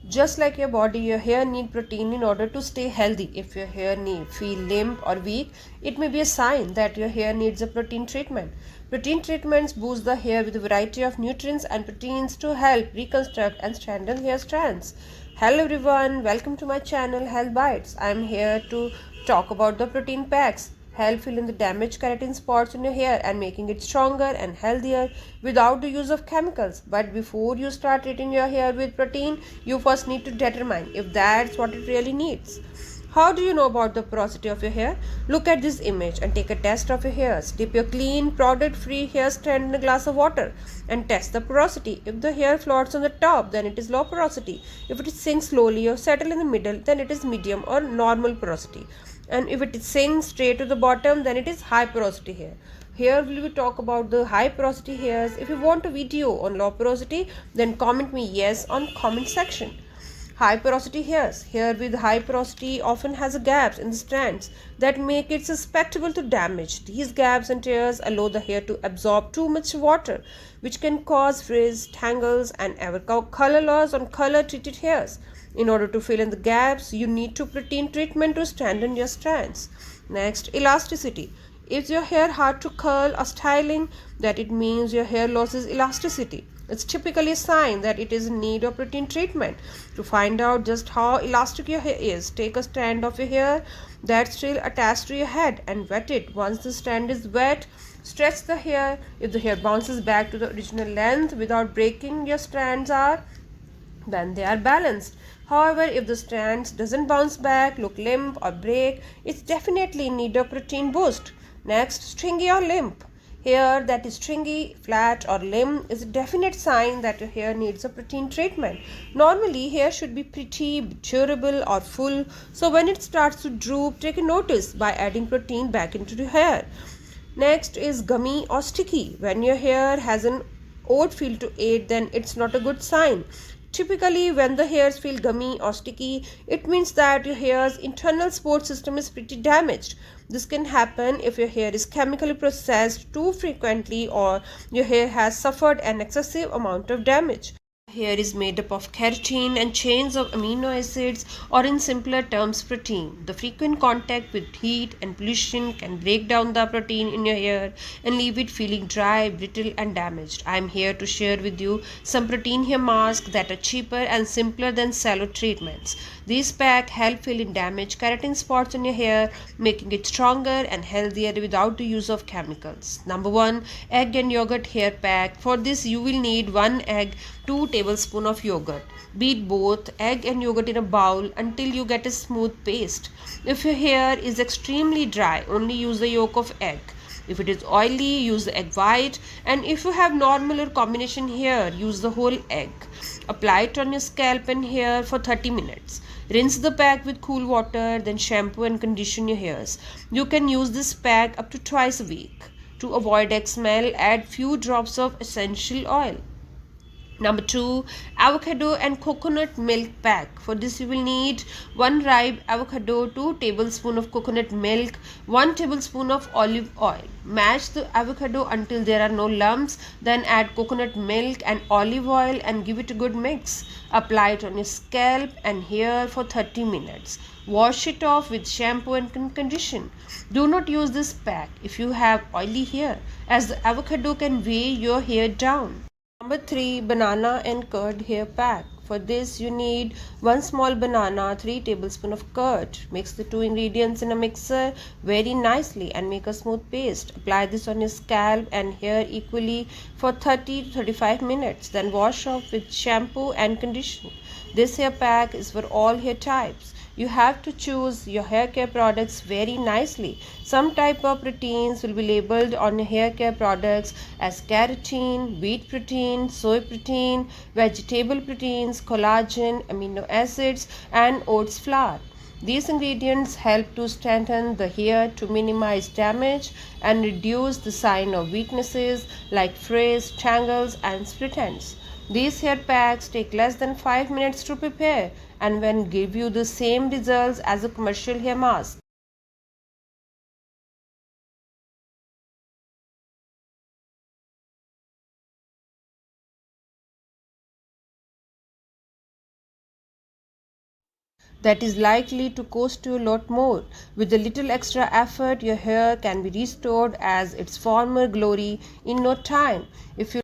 Just like your body, your hair need protein in order to stay healthy. If your hair feel limp or weak, it may be a sign that your hair needs a protein treatment. Protein treatments boost the hair with a variety of nutrients and proteins to help reconstruct and strengthen hair strands. Hello everyone, welcome to my channel Health Bites. I am here to talk about the protein packs help fill in the damaged keratin spots in your hair and making it stronger and healthier without the use of chemicals. But before you start treating your hair with protein, you first need to determine if that's what it really needs. How do you know about the porosity of your hair? Look at this image and take a test of your hairs. Dip your clean, powdered-free hair strand in a glass of water and test the porosity. If the hair floats on the top, then it is low porosity. If it sinks slowly or settle in the middle, then it is medium or normal porosity. And if it sinks straight to the bottom, then it is high porosity hair. Here we will talk about the high porosity hairs. If you want a video on low porosity, then comment me yes on comment section. High porosity hairs. Hair with high porosity often has gaps in the strands that make it susceptible to damage. These gaps and tears allow the hair to absorb too much water, which can cause frizz, tangles, and ever color loss on color treated hairs. In order to fill in the gaps, you need to protein treatment to strengthen your strands. Next, elasticity. Is your hair hard to curl or styling? That it means your hair loses elasticity. It's typically a sign that it is in need of protein treatment. To find out just how elastic your hair is, take a strand of your hair that's still attached to your head and wet it. Once the strand is wet, stretch the hair. If the hair bounces back to the original length without breaking, your strands are then they are balanced. However, if the strands doesn't bounce back, look limp or break, it's definitely in need of protein boost. Next, stringy or limp. Hair that is stringy, flat or limp is a definite sign that your hair needs a protein treatment. Normally, hair should be pretty, durable or full, so when it starts to droop, take a notice by adding protein back into the hair. Next is gummy or sticky. When your hair has an odd feel to it, then it's not a good sign. Typically, when the hairs feel gummy or sticky, it means that your hair's internal support system is pretty damaged. This can happen if your hair is chemically processed too frequently or your hair has suffered an excessive amount of damage. Hair is made up of keratin and chains of amino acids, or in simpler terms, protein. The frequent contact with heat and pollution can break down the protein in your hair and leave it feeling dry, brittle, and damaged. I am here to share with you some protein hair masks that are cheaper and simpler than salon treatments. These packs help fill in damaged keratin spots in your hair, making it stronger and healthier without the use of chemicals. Number 1, egg and yogurt hair pack. For this, you will need 1 egg, 2 tablespoons of yogurt. Beat both egg and yogurt in a bowl until you get a smooth paste. If your hair is extremely dry, only use the yolk of egg. If it is oily, use the egg white, and if you have normal or combination hair, use the whole egg. Apply it on your scalp and hair for 30 minutes. Rinse the pack with cool water, then shampoo and condition your hairs. You can use this pack up to twice a week. To avoid egg smell, add few drops of essential oil. Number 2, avocado and coconut milk pack. For this, you will need 1 ripe avocado, 2 tablespoons of coconut milk, 1 tablespoon of olive oil. Mash the avocado until there are no lumps, then add coconut milk and olive oil and give it a good mix. Apply it on your scalp and hair for 30 minutes. Wash it off with shampoo and condition. Do not use this pack if you have oily hair, as the avocado can weigh your hair down. Number 3, banana and curd hair pack. For this, you need 1 small banana, 3 tablespoons of curd. Mix the 2 ingredients in a mixer very nicely and make a smooth paste. Apply this on your scalp and hair equally for 30 to 35 minutes. Then wash off with shampoo and condition. This hair pack is for all hair types. You have to choose your hair care products very nicely. Some type of proteins will be labeled on your hair care products as keratin, wheat protein, soy protein, vegetable proteins, collagen, amino acids, and oats flour. These ingredients help to strengthen the hair to minimize damage and reduce the sign of weaknesses like frizz, tangles, and split ends. These hair packs take less than 5 minutes to prepare and will give you the same results as a commercial hair mask. that is likely to cost you a lot more. With a little extra effort, your hair can be restored as its former glory in no time. If you